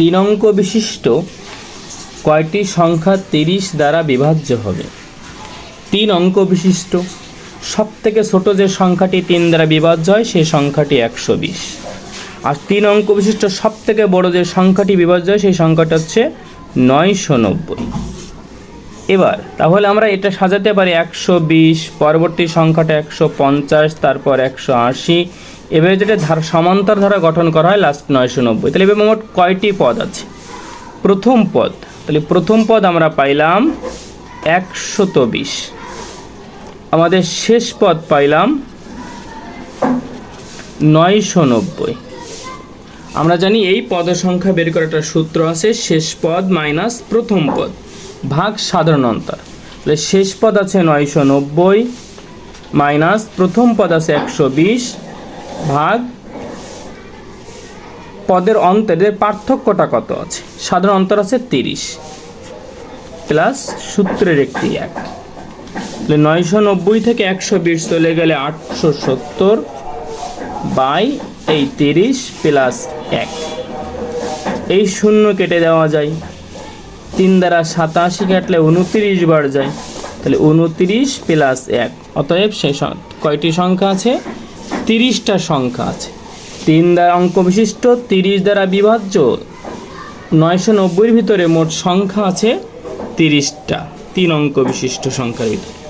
তিন অঙ্ক বিশিষ্ট কয়টি সংখ্যা 30 দ্বারা বিভাজ্য হবে? তিন অঙ্ক বিশিষ্ট সবথেকে ছোট যে সংখ্যাটি 3 দ্বারা বিভাজ্য হয় সেই সংখ্যাটি 120, আর তিন অঙ্ক বিশিষ্ট সবথেকে বড় যে সংখ্যাটি বিভাজ্য হয় সেই সংখ্যাটা হচ্ছে 990। এবার তাহলে আমরা এটা সাজাতে পারি 120, পরবর্তী সংখ্যাটা 150, তারপর 180, এভাবে যেটা সমান্তর ধারা গঠন করা হয় লাস্ট 990। তাহলে এভাবে মোট কয়টি পদ আছে? প্রথম পদ, তাহলে প্রথম পদ আমরা পাইলাম 120, আমাদের শেষ পদ পাইলাম 990। আমরা জানি এই পদ সংখ্যা বের করার একটা সূত্র আছে, শেষ পদ মাইনাস প্রথম পদ ভাগ সাধারণ অন্তর। তাহলে শেষ পদ আছে 990 মাইনাস প্রথম পদ আছে 120 ভাগ পদের অন্তরের পার্থক্যটা কত আছে? সাধারণ অন্তর আছে 30 প্লাস সূত্রের একটি 1। তাহলে 990 থেকে 120 চলে গেলে 870 বাই এই 30 প্লাস 1, এই শূন্য কেটে দেওয়া যায়, 3 দ্বারা 87 কাটলে 29 বার যায়, তাহলে 29 প্লাস 1, অতএব সেই কয়টি সংখ্যা আছে? 30টা সংখ্যা আছে। 3 দ্বারা অঙ্ক বিশিষ্ট 30 দ্বারা বিভাজ্য 990-র ভিতরে মোট সংখ্যা আছে 30টা, 3 অঙ্ক বিশিষ্ট সংখ্যার ভিতরে।